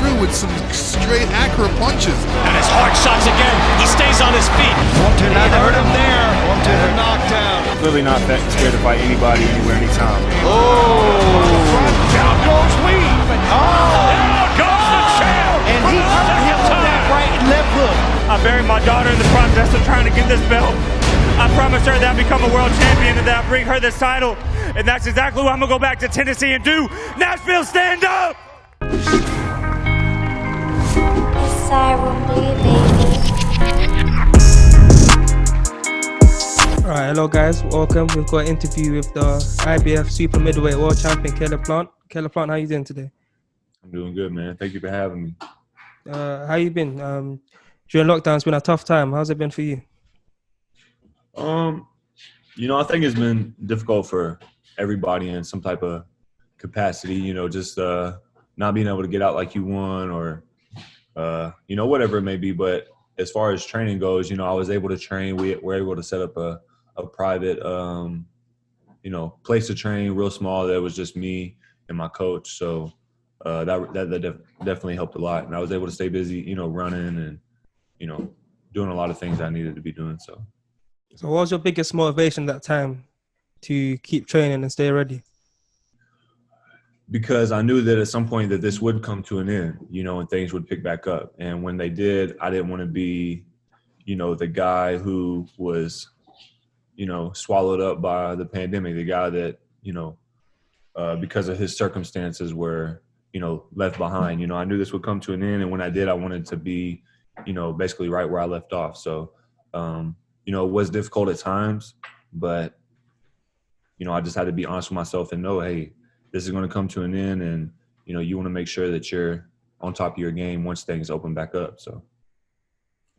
through with some straight accurate punches. And his hard shots again. He stays on his feet. He hurt him there. To the knockdown. Clearly not scared to fight anybody, anywhere, anytime. Down goes Lee. Down goes the champ. And he hurt him with that right and left hook. I buried my daughter in the process of trying to get this belt. I promised her that I'd become a world champion and that I'd bring her this title. And that's exactly what I'm going to go back to Tennessee and do. Nashville, stand up! Alright, hello guys, welcome. We've got an interview with the IBF Super Middleweight World Champion, Caleb Plant. Caleb Plant, how you doing today? I'm doing good, man. Thank you for having me. How you been? During lockdown, it's been a tough time. How's it been for you? I think it's been difficult for everybody in some type of capacity, just not being able to get out like you want or, whatever it may be. But as far as training goes, I was able to train. We were able to set up a private, place to train, real small. That was just me and my coach. So that definitely helped a lot. And I was able to stay busy, running and, doing a lot of things I needed to be doing. So what was your biggest motivation at that time to keep training and stay ready? Because I knew that at some point that this would come to an end, and things would pick back up. And when they did, I didn't want to be, the guy who was, swallowed up by the pandemic, the guy that, because of his circumstances were, left behind. I knew this would come to an end. And when I did, I wanted to be, basically right where I left off. So, it was difficult at times, but, I just had to be honest with myself and know, hey, this is going to come to an end. And, you want to make sure that you're on top of your game once things open back up. So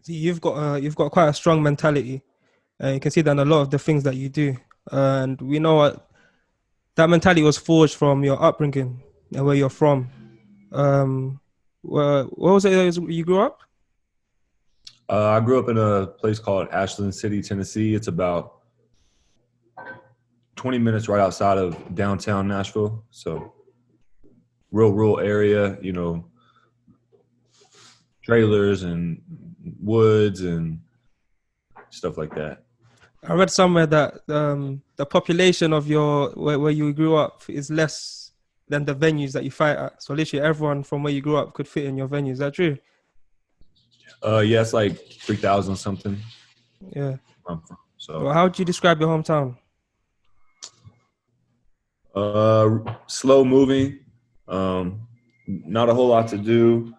you've got quite a strong mentality. You can see that in a lot of the things that you do. And we know what that mentality was forged from your upbringing and where you're from. Where was it you grew up? I grew up in a place called Ashland City, Tennessee. It's about 20 minutes right outside of downtown Nashville. So real rural area, trailers and woods and stuff like that. I read somewhere that the population of where you grew up is less than the venues that you fight at. So literally everyone from where you grew up could fit in your venue. Is that true? Yeah, it's like 3,000 something. Yeah. So well, how would you describe your hometown? Slow moving, not a whole lot to do.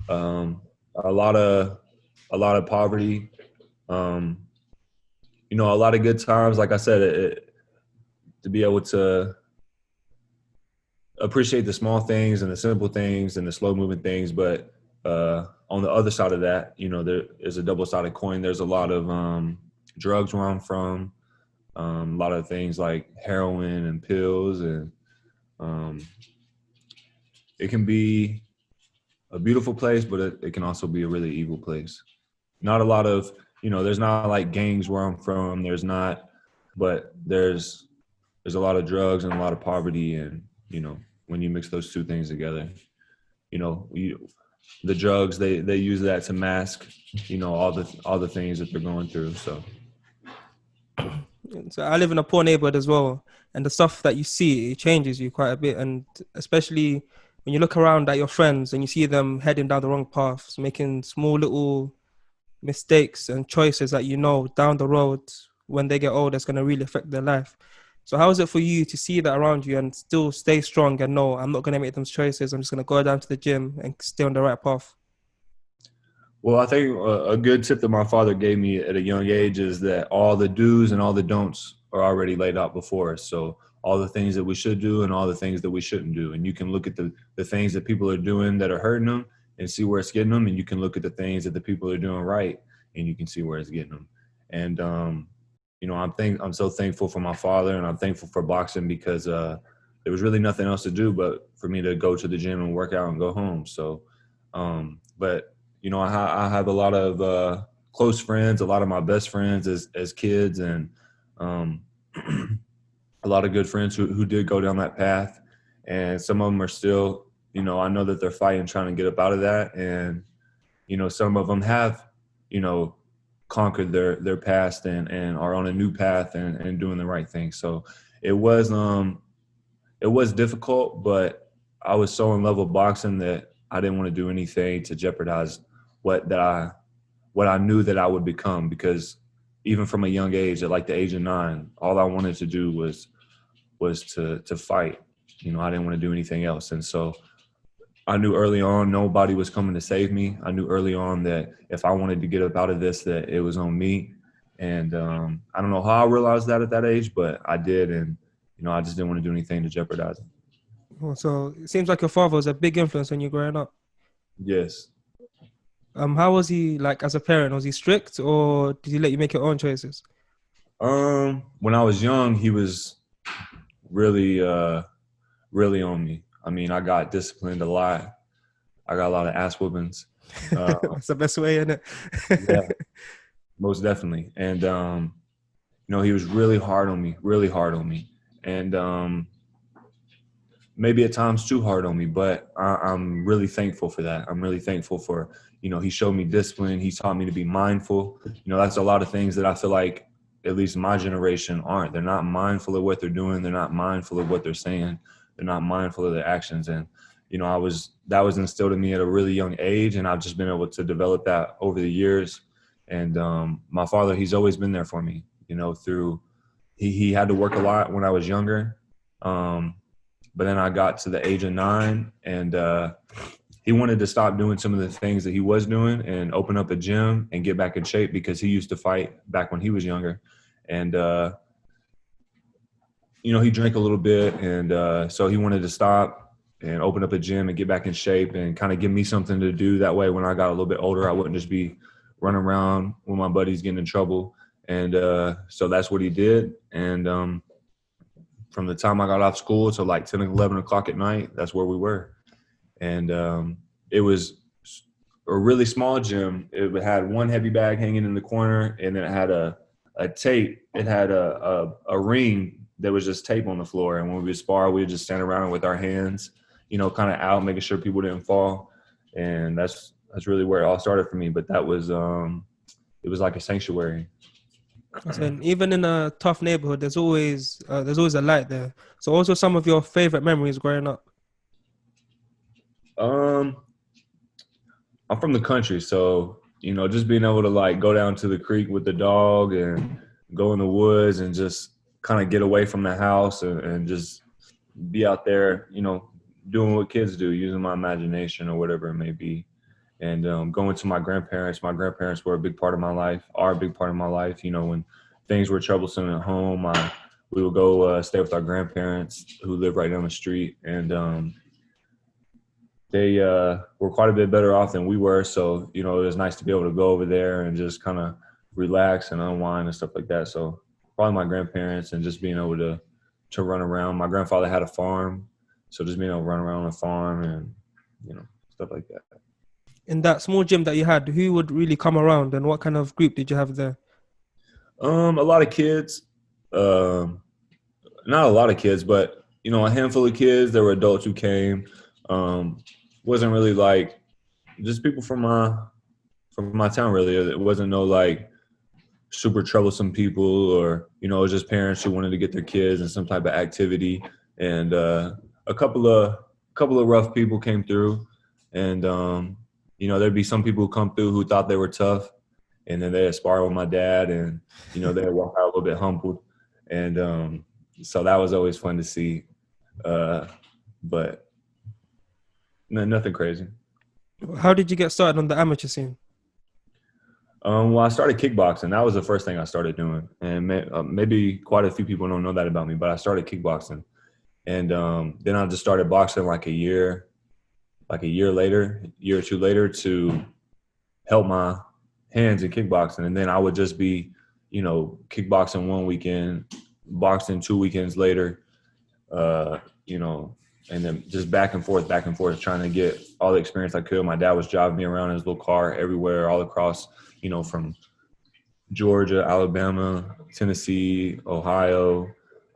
A lot of poverty. A lot of good times. Like I said, to be able to appreciate the small things and the simple things and the slow moving things, but on the other side of that, there is a double-sided coin. There's a lot of drugs where I'm from, a lot of things like heroin and pills, and it can be a beautiful place, but it can also be a really evil place. Not a lot of, there's not like gangs where I'm from. There's not, but there's a lot of drugs and a lot of poverty, and when you mix those two things together, the drugs, they use that to mask, all the things that they're going through. So I live in a poor neighborhood as well, and the stuff that you see, it changes you quite a bit. And especially when you look around at your friends and you see them heading down the wrong paths, making small little mistakes and choices that down the road when they get old, it's going to really affect their life. So how is it for you to see that around you and still stay strong and know I'm not going to make those choices, I'm just going to go down to the gym and stay on the right path? Well, I think a good tip that my father gave me at a young age is that all the do's and all the don'ts are already laid out before us. So all the things that we should do and all the things that we shouldn't do. And you can look at the things that people are doing that are hurting them and see where it's getting them. And you can look at the things that the people are doing right and you can see where it's getting them. And, I'm so thankful for my father, and I'm thankful for boxing because there was really nothing else to do but for me to go to the gym and work out and go home. So, but I have a lot of close friends, a lot of my best friends as kids, and a lot of good friends who did go down that path. And some of them are still, you know, I know that they're fighting, trying to get up out of that. And, you know, some of them have, you know, conquered their past and are on a new path and doing the right thing. So it was difficult, but I was so in love with boxing that I didn't want to do anything to jeopardize what I knew that I would become, because even from a young age, at like the age of 9, all I wanted to do was to fight. You know, I didn't want to do anything else. And so I knew early on nobody was coming to save me. I knew early on that if I wanted to get up out of this, that it was on me. And I don't know how I realized that at that age, but I did. And, you know, I just didn't want to do anything to jeopardize it. Well, so it seems like your father was a big influence when you were growing up. Yes. How was he like as a parent? Was he strict, or did he let you make your own choices? When I was young, he was really on me. I mean, I got disciplined a lot. I got a lot of ass whoopings. That's the best way, isn't it? Yeah, most definitely. And, you know, he was really hard on me. And maybe at times too hard on me, but I'm really thankful for that. I'm really thankful for, you know, he showed me discipline. He taught me to be mindful. You know, that's a lot of things that I feel like at least my generation aren't. They're not mindful of what they're doing. They're not mindful of what they're saying. They're not mindful of their actions. And, you know, that was instilled in me at a really young age, and I've just been able to develop that over the years. And my father, he's always been there for me, you know, he had to work a lot when I was younger. But then I got to the age of 9, and he wanted to stop doing some of the things that he was doing and open up a gym and get back in shape, because he used to fight back when he was younger. And, you know, he drank a little bit, and so he wanted to stop and open up a gym and get back in shape and kind of give me something to do. That way, when I got a little bit older, I wouldn't just be running around with my buddies getting in trouble. And so that's what he did. And from the time I got off school to like 10 or 11 o'clock at night, that's where we were. And it was a really small gym. It had one heavy bag hanging in the corner, and then it had a tape. It had a ring that was just tape on the floor. And when we would spar, we would just stand around with our hands, you know, kind of out, making sure people didn't fall. And that's really where it all started for me. But that was it was like a sanctuary. And even in a tough neighborhood, there's always a light there. So also some of your favorite memories growing up. I'm from the country, so, you know, just being able to like go down to the creek with the dog and go in the woods and just kind of get away from the house and just be out there, you know, doing what kids do, using my imagination or whatever it may be. And going to my grandparents were a big part of my life, are a big part of my life. You know, when things were troublesome at home, we would go stay with our grandparents who live right down the street. And they were quite a bit better off than we were. So, you know, it was nice to be able to go over there and just kind of relax and unwind and stuff like that. So probably my grandparents, and just being able to run around. My grandfather had a farm, so just being able to run around on a farm and, you know, stuff like that. In that small gym that you had, who would really come around, and what kind of group did you have there? A lot of kids. Not a lot of kids, but, you know, a handful of kids. There were adults who came. Wasn't really like just people from my town, really. It wasn't no like super troublesome people, or, you know, it was just parents who wanted to get their kids in some type of activity. And a couple of rough people came through, and you know, there'd be some people who come through who thought they were tough, and then they'd spar with my dad, and, you know, they'd walk out a little bit humbled. And so that was always fun to see. But nothing crazy. How did you get started on the amateur scene? Well, I started kickboxing. That was the first thing I started doing. And maybe quite a few people don't know that about me, but I started kickboxing. And then I just started boxing like a year or two later, to help my hands in kickboxing. And then I would just be, you know, kickboxing one weekend, boxing 2 weekends later, you know, and then just back and forth, trying to get all the experience I could. My dad was driving me around in his little car everywhere, all across, you know, from Georgia, Alabama, Tennessee, Ohio,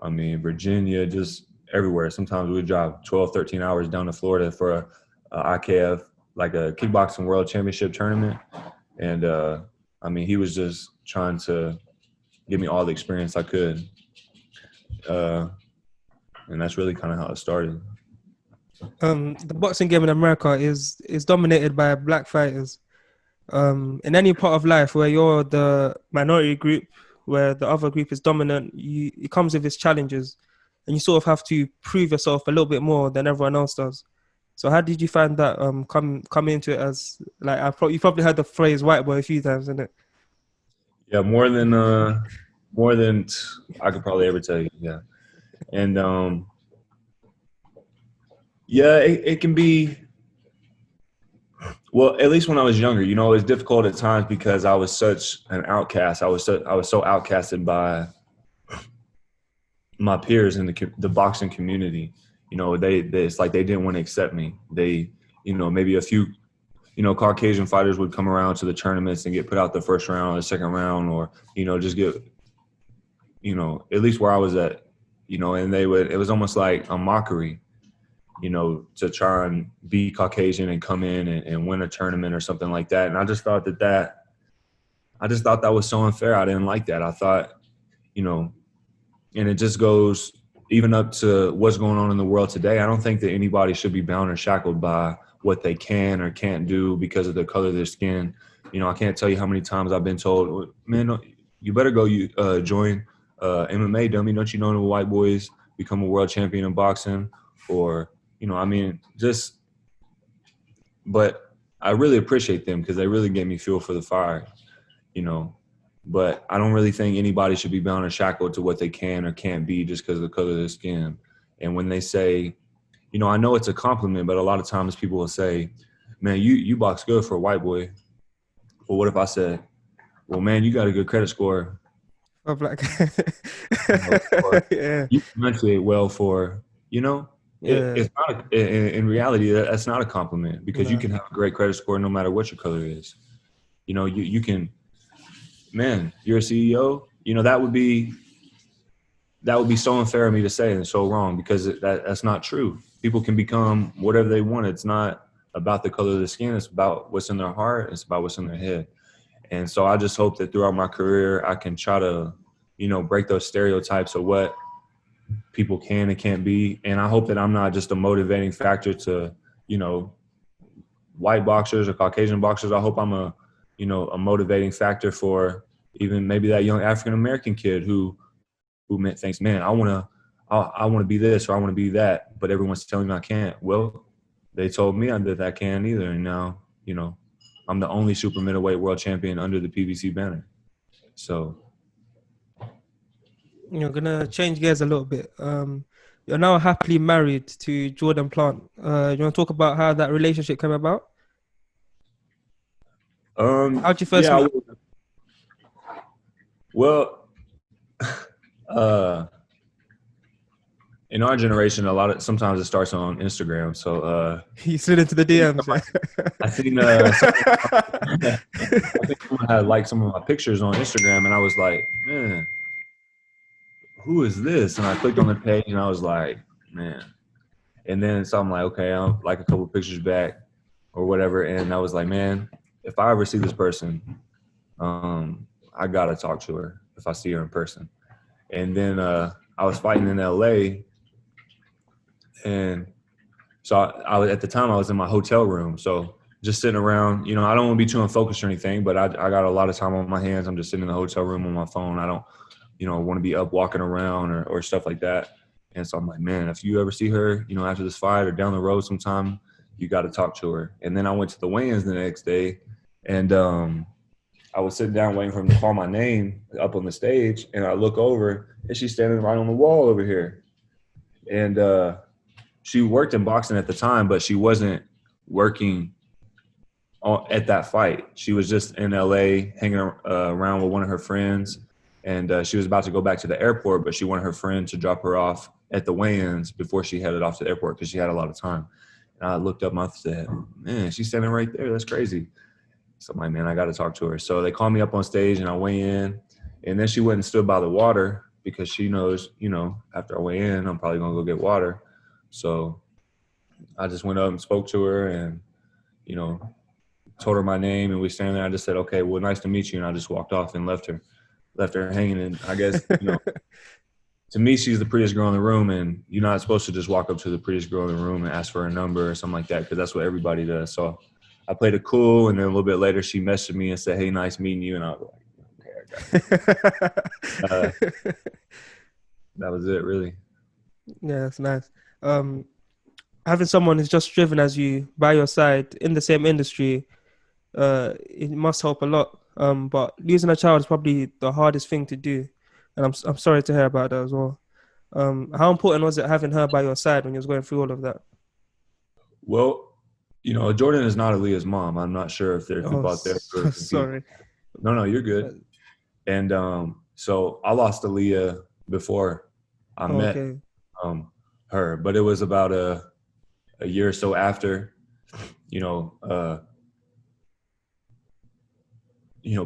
Virginia, just everywhere. Sometimes we would drive 12, 13 hours down to Florida for a IKF, like a kickboxing world championship tournament. And, I mean, he was just trying to give me all the experience I could. And that's really kind of how it started. The boxing game in America is dominated by black fighters. In any part of life where you're the minority group, where the other group is dominant, it comes with its challenges, and you sort of have to prove yourself a little bit more than everyone else does. So how did you find that come into it as, like, you probably heard the phrase white boy a few times, isn't it? Yeah, more than I could probably ever tell you. Yeah. And yeah, it can be, well, at least when I was younger, you know, it was difficult at times because I was such an outcast. I was so outcasted by my peers in the boxing community. You know, it's like they didn't want to accept me. They, you know, maybe a few, you know, Caucasian fighters would come around to the tournaments and get put out the first round or the second round, or, you know, just get, you know, at least where I was at, you know, and it was almost like a mockery, you know, to try and be Caucasian and come in and win a tournament or something like that. And I just thought that was so unfair. I didn't like that. I thought, you know, and it just goes even up to what's going on in the world today. I don't think that anybody should be bound or shackled by what they can or can't do because of the color of their skin. You know, I can't tell you how many times I've been told, man, you better go join MMA, dummy. Don't you know the white boys become a world champion in boxing? Or, you know, I mean, but I really appreciate them because they really gave me fuel for the fire, you know. But I don't really think anybody should be bound or shackled to what they can or can't be just because of the color of their skin. And when they say, you know, I know it's a compliment, but a lot of times people will say, man, you box good for a white boy. Well, what if I said, well, man, you got a good credit score. Of like, yeah. You pronunciate well for, you know, it's not in reality, that's not a compliment because you can have a great credit score no matter what your color is. You know, you can, man, you're a CEO, you know, that would be so unfair of me to say and so wrong because that's not true. People can become whatever they want. It's not about the color of the skin. It's about what's in their heart. It's about what's in their head. And so I just hope that throughout my career, I can try to, you know, break those stereotypes of what people can and can't be. And I hope that I'm not just a motivating factor to, you know, white boxers or Caucasian boxers. I hope I'm a motivating factor for even maybe that young African-American kid who thinks, man, I want to be this or I want to be that, but everyone's telling me I can't. Well, they told me that I can't either. And now, you know, I'm the only super middleweight world champion under the PBC banner. So you're gonna change gears a little bit. You're now happily married to Jordan Plant. You want to talk about how that relationship came about? How'd you first meet? Well, in our generation, sometimes it starts on Instagram. So you slid into the DMs. I think someone had liked some of my pictures on Instagram, and I was like, man, who is this? And I clicked on the page, and I was like, man. And then so I'm like, okay, I'm like a couple pictures back or whatever, and I was like, man, if I ever see this person, I gotta talk to her if I see her in person. And then I was fighting in LA, and so I was, at the time I was in my hotel room, so just sitting around. You know, I don't want to be too unfocused or anything, but I got a lot of time on my hands. I'm just sitting in the hotel room on my phone. I don't, you know, want to be up walking around or stuff like that. And so I'm like, man, if you ever see her, you know, after this fight or down the road sometime, you got to talk to her. And then I went to the weigh-ins the next day, and I was sitting down waiting for him to call my name up on the stage, and I look over, and she's standing right on the wall over here. And she worked in boxing at the time, but she wasn't working at that fight. She was just in LA hanging around with one of her friends, and she was about to go back to the airport, but she wanted her friend to drop her off at the weigh-ins before she headed off to the airport because she had a lot of time. And I looked up and I said, man, she's standing right there. That's crazy. So I'm like, man, I got to talk to her. So they called me up on stage, and I weigh in, and then she went and stood by the water because she knows, after I weigh in, I'm probably going to go get water. So I just went up and spoke to her and, told her my name, and we stand there. I just said, okay, well, nice to meet you. And I just walked off and left her hanging. And I guess, to me, she's the prettiest girl in the room, and you're not supposed to just walk up to the prettiest girl in the room and ask for her number or something like that, because that's what everybody does. So I played it cool, and then a little bit later she messaged me and said, hey, nice meeting you. And I was like, okay, I got it. That was it, really. Yeah, that's nice. Having someone who's just driven as you by your side in the same industry, it must help a lot. But losing a child is probably the hardest thing to do. And I'm sorry to hear about that as well. How important was it having her by your side when you was going through all of that? Well, Jordan is not Aaliyah's mom. I'm not sure if there's people out there. Sorry. No, you're good. And so I lost Aaliyah before I met her, but it was about a year or so after.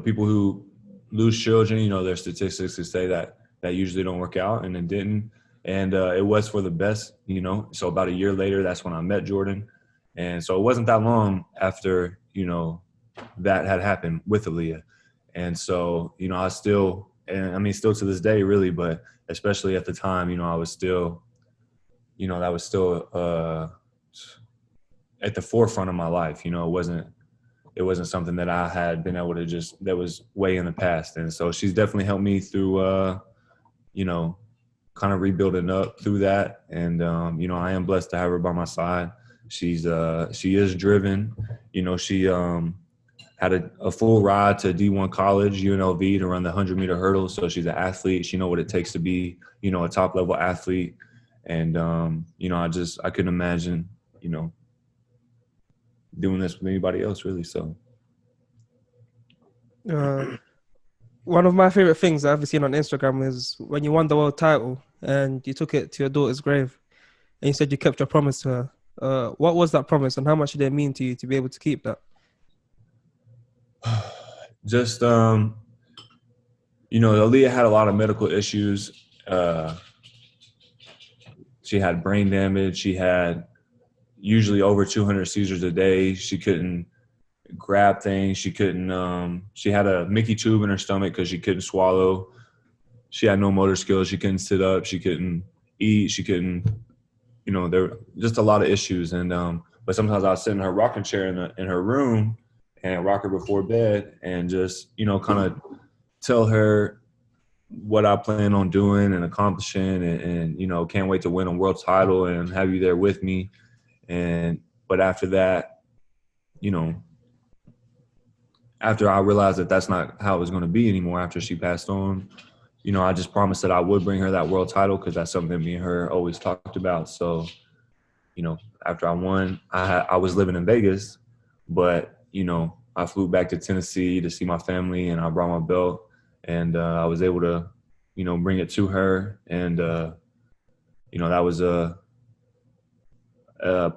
People who lose children, their statistics to say that usually don't work out, and it didn't. And it was for the best, So about a year later, that's when I met Jordan. And so it wasn't that long after, that had happened with Aaliyah. And so, I still, and I mean, still to this day, really, but especially at the time, I was still, that was still at the forefront of my life. It wasn't something that I had been able to that was way in the past. And so she's definitely helped me through, kind of rebuilding up through that. And, I am blessed to have her by my side. She is driven. She had a full ride to D1 college, UNLV, to run the 100-meter hurdle. So she's an athlete. She knows what it takes to be, a top-level athlete. And, I couldn't imagine, doing this with anybody else, really. So one of my favorite things I've ever seen on Instagram is when you won the world title and you took it to your daughter's grave and you said you kept your promise to her. What was that promise, and how much did it mean to you to be able to keep that? Just Aaliyah had a lot of medical issues. She had brain damage. She had usually over 200 seizures a day. She couldn't grab things. She couldn't, she had a Mickey tube in her stomach because she couldn't swallow. She had no motor skills. She couldn't sit up. She couldn't eat. She couldn't, there were just a lot of issues. And, but sometimes I would sit in her rocking chair in her room and rock her before bed and just, kind of tell her what I plan on doing and accomplishing and can't wait to win a world title and have you there with me. But after that, after I realized that that's not how it was going to be anymore after she passed on, I just promised that I would bring her that world title because that's something me and her always talked about. So, after I won, I was living in Vegas, but, I flew back to Tennessee to see my family and I brought my belt and I was able to, bring it to her. And, that was a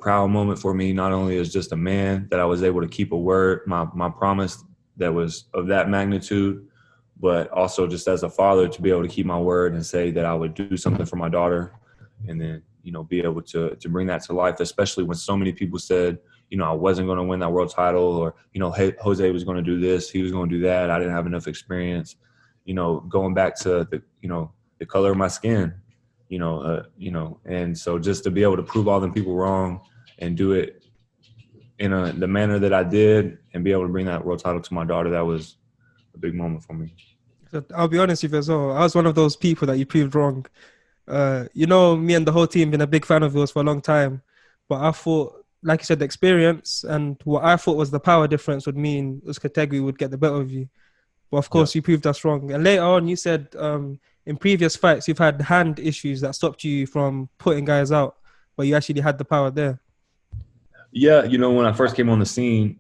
proud moment for me, not only as just a man that I was able to keep a word, my promise that was of that magnitude, but also just as a father to be able to keep my word and say that I would do something for my daughter and then, be able to bring that to life, especially when so many people said, I wasn't going to win that world title or, hey, Jose was going to do this, he was going to do that. I didn't have enough experience, going back to the color of my skin. And so just to be able to prove all them people wrong and do it in the manner that I did and be able to bring that world title to my daughter, that was a big moment for me. I'll be honest with you as well. I was one of those people that you proved wrong. Me and the whole team been a big fan of yours for a long time, but I thought, like you said, the experience and what I thought was the power difference would mean Uzcategui would get the better of you. But of course, you proved us wrong. And later on, you said in previous fights, you've had hand issues that stopped you from putting guys out, but you actually had the power there. Yeah, when I first came on the scene,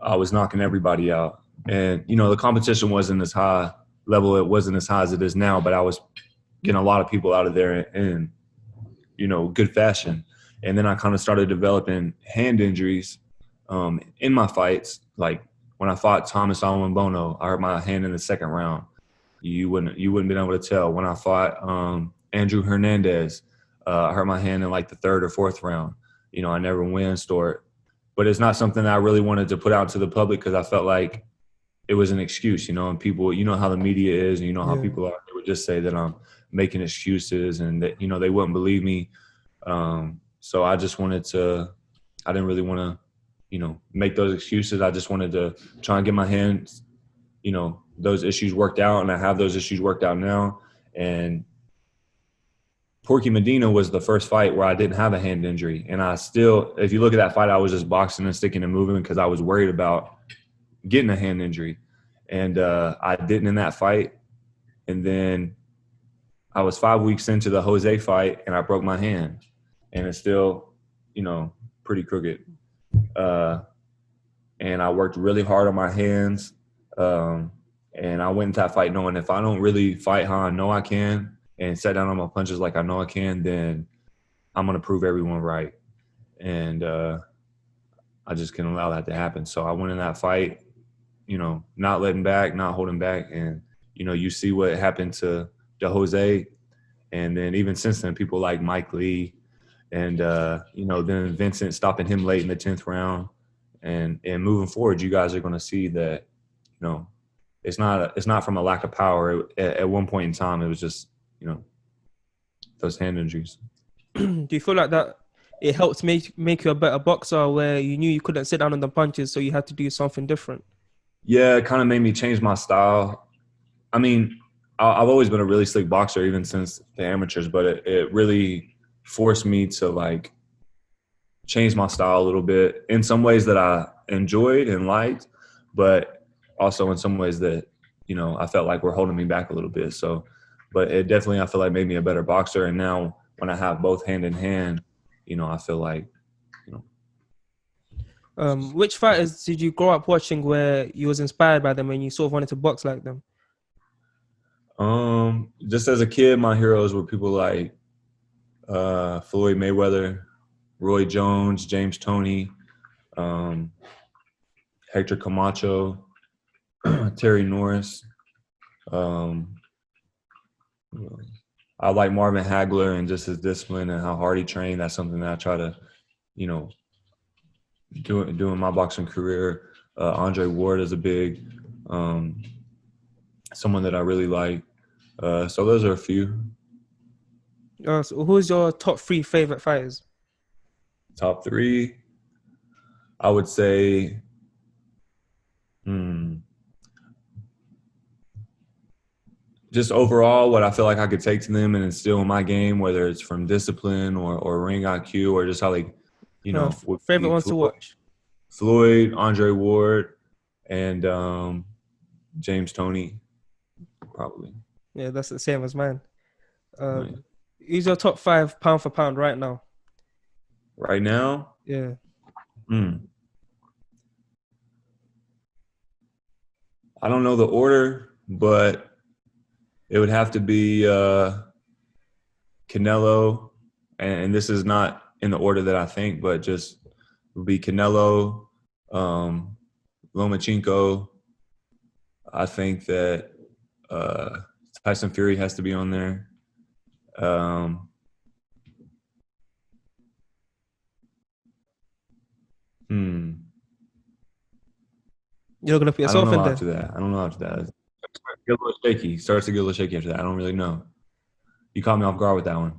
I was knocking everybody out. And, the competition wasn't as high level. It wasn't as high as it is now, but I was getting a lot of people out of there in good fashion. And then I kind of started developing hand injuries in my fights. Like when I fought Thomas Alwin Bono, I hurt my hand in the second round. You wouldn't been able to tell. When I fought Andrew Hernandez, I hurt my hand in like the 3rd or 4th round. You know, I never win store, but it's not something that I really wanted to put out to the public because I felt like it was an excuse, you know, and people, you know how the media is and you know how people are, they would just say that I'm making excuses and that, you know, they wouldn't believe me. So I just wanted to, I didn't really want to, you know, make those excuses. I just wanted to try and get my hands, you know, those issues worked out, and I have those issues worked out now. And Porky Medina was the first fight where I didn't have a hand injury. And I still, if you look at that fight, I was just boxing and sticking and moving because I was worried about getting a hand injury. And I didn't in that fight. And then I was 5 weeks into the Jose fight and I broke my hand. And it's still, you know, pretty crooked. And I worked really hard on my hands. And I went into that fight knowing if I don't really fight how I know I can and set down on my punches like I know I can, then I'm going to prove everyone right. And I just couldn't allow that to happen. So I went in that fight, you know, not letting back, not holding back. And, you know, you see what happened to Jose. And then even since then, people like Mike Lee and, you know, then Vincent stopping him late in the 10th round. And moving forward, you guys are going to see that, you know, it's not from a lack of power. At one point in time, it was just, you know, those hand injuries. Do you feel like that it helped make you a better boxer where you knew you couldn't sit down on the punches, so you had to do something different? Yeah, it kind of made me change my style. I mean, I've always been a really slick boxer, even since the amateurs, but it really forced me to, like, change my style a little bit in some ways that I enjoyed and liked, but also in some ways that, you know, I felt like were holding me back a little bit. So, but it definitely, I feel like, made me a better boxer. And now when I have both hand in hand, you know, I feel like, you know. Which fighters did you grow up watching where you was inspired by them and you sort of wanted to box like them? Just as a kid, my heroes were people like Floyd Mayweather, Roy Jones, James Toney, Hector Camacho, Terry Norris. I like Marvin Hagler and just his discipline and how hard he trained. That's something that I try to, you know, do in my boxing career. Andre Ward is a big someone that I really like. So those are a few. So who's your top 3 favorite fighters? Top 3, I would say, just overall, what I feel like I could take to them and instill in my game, whether it's from discipline or ring IQ or just how they, you know, favorite ones to watch. Floyd, Andre Ward, and James Toney, probably. Yeah, that's the same as mine. Right. Who's your top 5 pound for pound right now? Right now? Yeah. I don't know the order, but it would have to be Canelo, and this is not in the order that I think, but just would be Canelo, Lomachenko. I think that Tyson Fury has to be on there. You're not gonna put yourself in there. I don't know after that. Get a little shaky. Starts to get a little shaky after that. I don't really know. You caught me off guard with that one.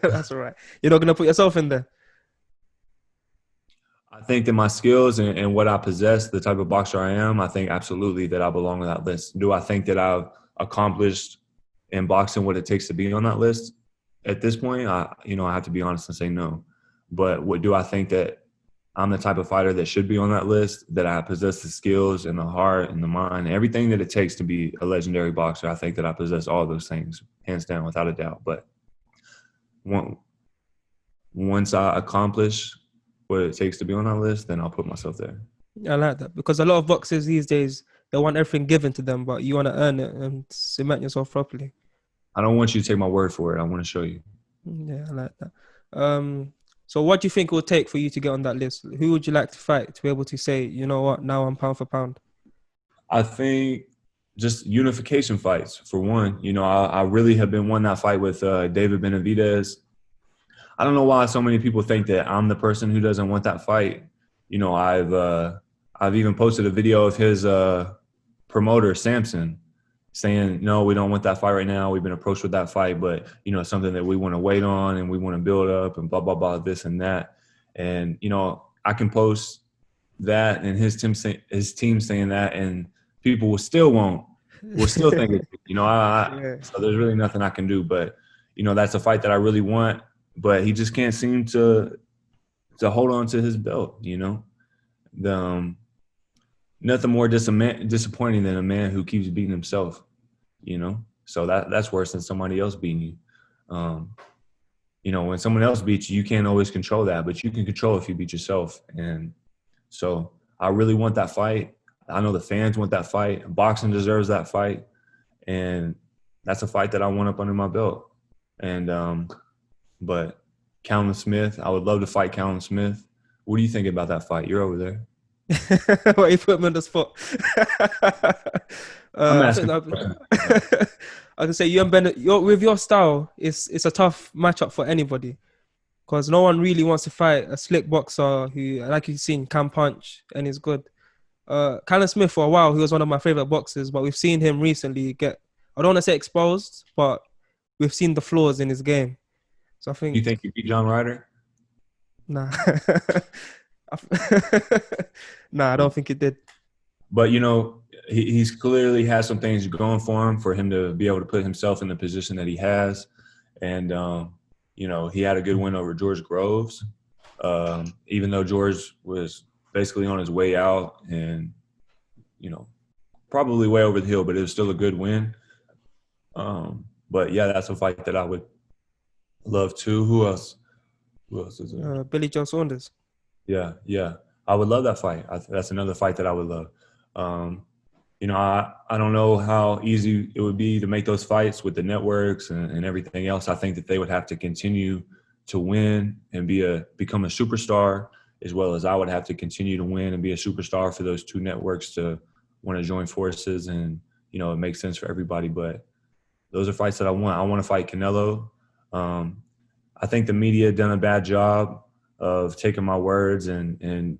That's all right. You're not gonna put yourself in there. I think that my skills and what I possess, the type of boxer I am, I think absolutely that I belong on that list. Do I think that I've accomplished in boxing what it takes to be on that list? At this point, I have to be honest and say no. But what do I think that I'm the type of fighter that should be on that list, that I possess the skills and the heart and the mind, everything that it takes to be a legendary boxer? I think that I possess all those things, hands down, without a doubt. But once I accomplish what it takes to be on that list, then I'll put myself there. I like that, because a lot of boxers these days, they want everything given to them, but you want to earn it and cement yourself properly. I don't want you to take my word for it. I want to show you. Yeah, I like that. So what do you think it would take for you to get on that list? Who would you like to fight to be able to say, you know what, now I'm pound for pound? I think just unification fights, for one. You know, I really have been wanting that fight with David Benavidez. I don't know why so many people think that I'm the person who doesn't want that fight. You know, I've even posted a video of his promoter, Samson, saying, no, we don't want that fight right now. We've been approached with that fight, but, you know, it's something that we want to wait on and we want to build up and blah, blah, blah, this and that. And, you know, I can post that and his team saying that, and people will still think it, you know, so there's really nothing I can do. But, you know, that's a fight that I really want, but he just can't seem to hold on to his belt, you know. Nothing more disappointing than a man who keeps beating himself, you know. So that's worse than somebody else beating you. You know, when someone else beats you, you can't always control that, but you can control if you beat yourself. And so I really want that fight. I know the fans want that fight. Boxing deserves that fight. And that's a fight that I want up under my belt. And but Callum Smith, I would love to fight Callum Smith. What do you think about that fight? You're over there. Well, you put me on the spot. I'm asking. I can say you and Ben, with your style, it's a tough matchup for anybody, because no one really wants to fight a slick boxer who, like you've seen, can punch and is good. Callum Smith, for a while, he was one of my favorite boxers, but we've seen him recently get, I don't want to say exposed, but we've seen the flaws in his game. So I think. You think you beat John Ryder? Nah. Nah, I don't think it did. But, you know, he's clearly has some things going for him to be able to put himself in the position that he has. And, you know, he had a good win over George Groves, even though George was basically on his way out and, you know, probably way over the hill, but it was still a good win. But, yeah, that's a fight that I would love too. Who else is there? Billy Joe Saunders. Yeah. I would love that fight. That's another fight that I would love. You know, I don't know how easy it would be to make those fights with the networks and everything else. I think that they would have to continue to win and become a superstar, as well as I would have to continue to win and be a superstar for those two networks to want to join forces. And, you know, it makes sense for everybody. But those are fights that I want. I want to fight Canelo. I think the media done a bad job of taking my words and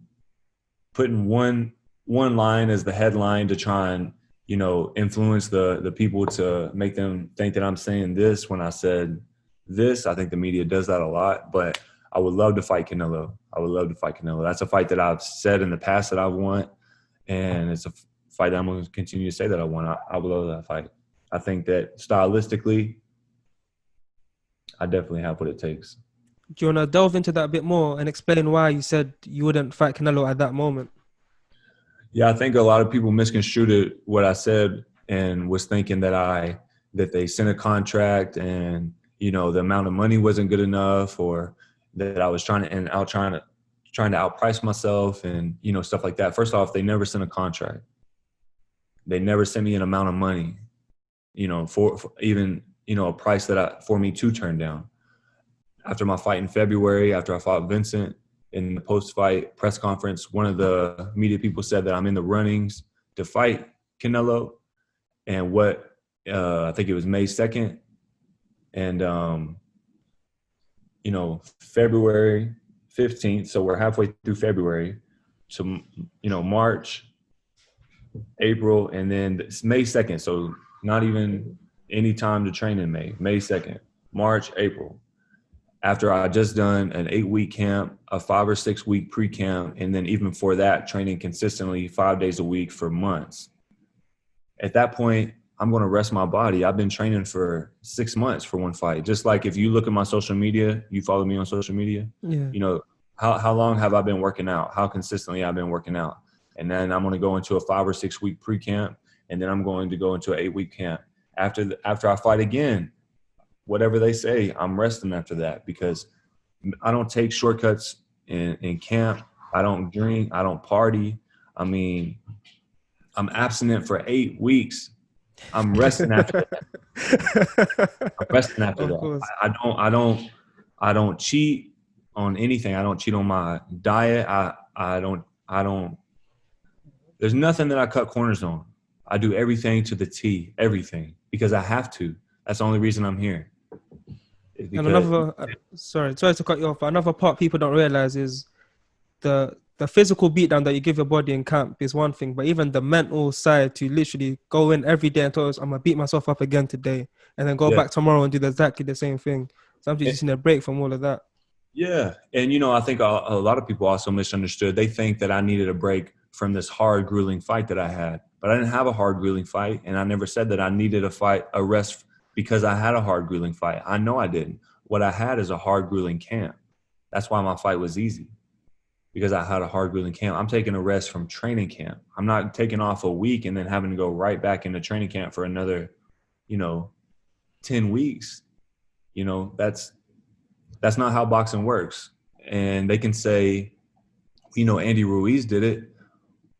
putting one line as the headline to try and, you know, influence the people to make them think that I'm saying this when I said this. I think the media does that a lot, but I would love to fight Canelo. That's a fight that I've said in the past that I want, and it's a fight that I'm going to continue to say that I want. I would love that fight. I think that stylistically, I definitely have what it takes. Do you want to delve into that a bit more and explain why you said you wouldn't fight Canelo at that moment? Yeah, I think a lot of people misconstrued what I said and was thinking that they sent a contract and, you know, the amount of money wasn't good enough, or that I was trying to outprice myself and, you know, stuff like that. First off, they never sent a contract. They never sent me an amount of money, you know, for even, you know, a price for me to turn down. After my fight in February, after I fought Vincent, in the post-fight press conference, one of the media people said that I'm in the runnings to fight Canelo. And I think it was May 2nd. And, you know, February 15th, so we're halfway through February, to, you know, March, April, and then it's May 2nd. So not even any time to train in May 2nd, March, April. After I just done an 8-week camp, a 5 or 6 week pre-camp, and then even for that, training consistently 5 days a week for months. At that point, I'm going to rest my body. I've been training for 6 months for one fight. Just like if you look at my social media, you follow me on social media, yeah. You know, how long have I been working out? How consistently I've been working out? And then I'm going to go into a 5 or 6 week pre-camp, and then I'm going to go into an 8-week camp. After I fight again, whatever they say, I'm resting after that, because I don't take shortcuts in camp. I don't drink. I don't party. I mean, I'm abstinent for 8 weeks. I'm resting after that. I don't cheat on anything. I don't cheat on my diet. I don't, there's nothing that I cut corners on. I do everything to the T, everything, because I have to. That's the only reason I'm here. And another, sorry to cut you off, but another part people don't realize is the physical beatdown that you give your body in camp is one thing, but even the mental side to literally go in every day and tell us, I'm going to beat myself up again today, and then go back tomorrow and do exactly the same thing. Sometimes you just need a break from all of that. Yeah. And, you know, I think a lot of people also misunderstood. They think that I needed a break from this hard, grueling fight that I had. But I didn't have a hard, grueling fight, and I never said that I needed a rest because I had a hard, grueling fight. I know I didn't. What I had is a hard, grueling camp. That's why my fight was easy, because I had a hard, grueling camp. I'm taking a rest from training camp. I'm not taking off a week and then having to go right back into training camp for another, 10 weeks. That's not how boxing works. And they can say, Andy Ruiz did it.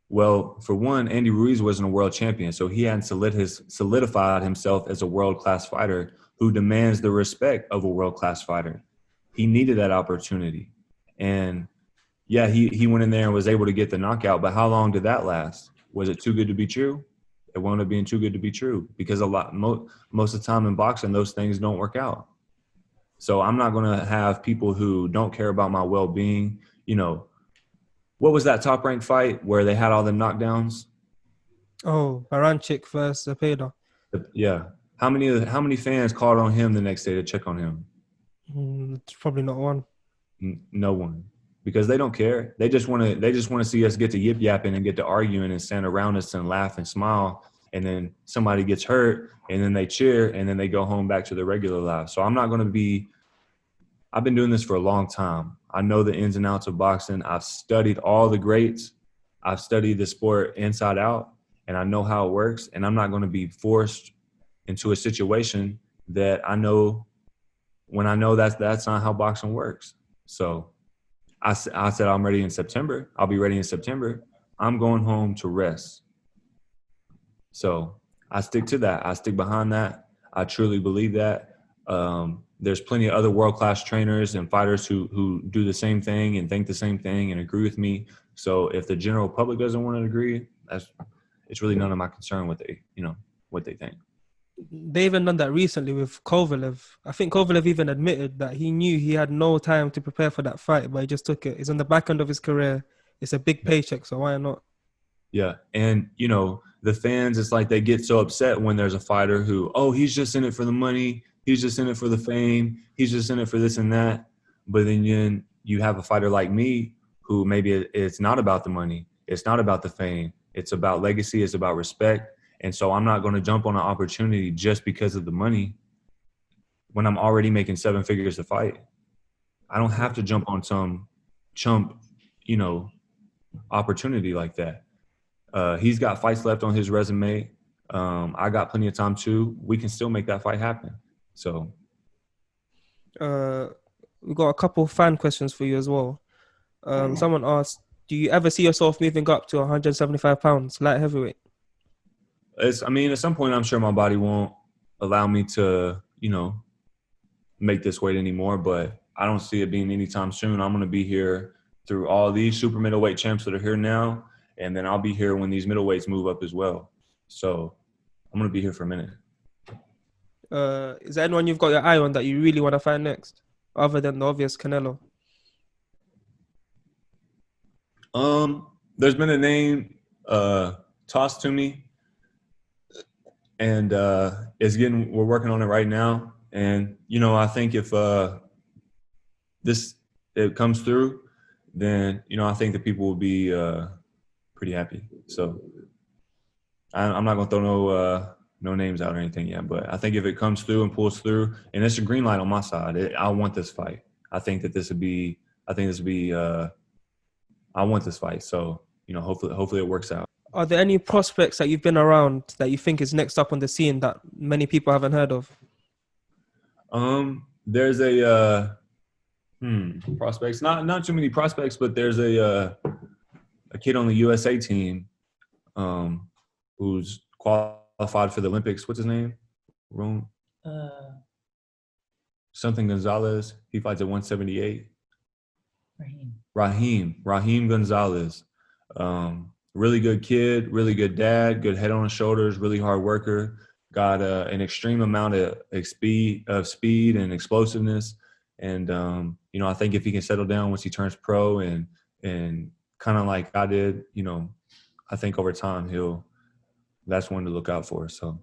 Well, for one, Andy Ruiz wasn't a world champion, so he hadn't solidified himself as a world-class fighter who demands the respect of a world-class fighter. He needed that opportunity. And, yeah, he went in there and was able to get the knockout, but how long did that last? Was it too good to be true? It wound up being too good to be true, because most of the time in boxing, those things don't work out. So I'm not going to have people who don't care about my well-being. What was that top-ranked fight where they had all the knockdowns? Oh, Baranchik versus Cepeda. Yeah. How many fans called on him the next day to check on him? It's probably not one. No one, because they don't care. They just want to see us get to yip yapping and get to arguing and stand around us and laugh and smile. And then somebody gets hurt, and then they cheer, and then they go home back to their regular life. So I'm not going to be. I've been doing this for a long time. I know the ins and outs of boxing. I've studied all the greats. I've studied the sport inside out, and I know how it works. And I'm not going to be forced into a situation that I know when I know that's not how boxing works. So I said I'm ready in September. I'll be ready in September. I'm going home to rest. So I stick to that. I stick behind that. I truly believe that. There's plenty of other world-class trainers and fighters who do the same thing and think the same thing and agree with me. So if the general public doesn't want to agree, it's really none of my concern what they think. They even done that recently with Kovalev. I think Kovalev even admitted that he knew he had no time to prepare for that fight, but he just took it. It's on the back end of his career. It's a big paycheck, so why not? Yeah, and, the fans, it's like they get so upset when there's a fighter who, he's just in it for the money. He's just in it for the fame. He's just in it for this and that. But then you have a fighter like me who maybe it's not about the money. It's not about the fame. It's about legacy. It's about respect. And so I'm not going to jump on an opportunity just because of the money when I'm already making 7 figures to fight. I don't have to jump on some chump, opportunity like that. He's got fights left on his resume. I got plenty of time too. We can still make that fight happen. So, we've got a couple fan questions for you as well. Someone asked, do you ever see yourself moving up to 175 pounds, light heavyweight? At some point, I'm sure my body won't allow me to, make this weight anymore, but I don't see it being anytime soon. I'm going to be here through all these super middleweight champs that are here now, and then I'll be here when these middleweights move up as well. So I'm going to be here for a minute. Is there anyone you've got your eye on that you really want to fight next, other than the obvious Canelo? There's been a name tossed to me, and we're working on it right now. And I think if it comes through, then I think that people will be pretty happy. So I'm not gonna throw no names out or anything yet, but I think if it comes through and pulls through, and it's a green light on my side, I want this fight. I want this fight. So, hopefully it works out. Are there any prospects that you've been around that you think is next up on the scene that many people haven't heard of? There's a prospects, not too many prospects, but there's a kid on the USA team who's qualified for the Olympics. What's his name? Something Gonzalez. He fights at 178. Raheem Gonzalez. really good kid, really good dad, good head on his shoulders, really hard worker. Got an extreme amount of speed and explosiveness. And, I think if he can settle down once he turns pro and kind of like I did, I think over time that's one to look out for. So.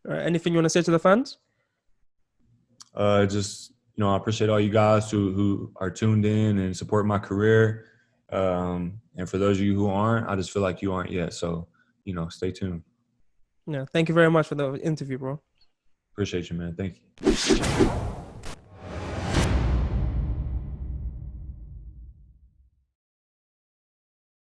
All right, anything you want to say to the fans? Just, I appreciate all you guys who are tuned in and support my career. And for those of you who aren't, I just feel like you aren't yet. So, stay tuned. Yeah, thank you very much for the interview, bro. Appreciate you, man. Thank you.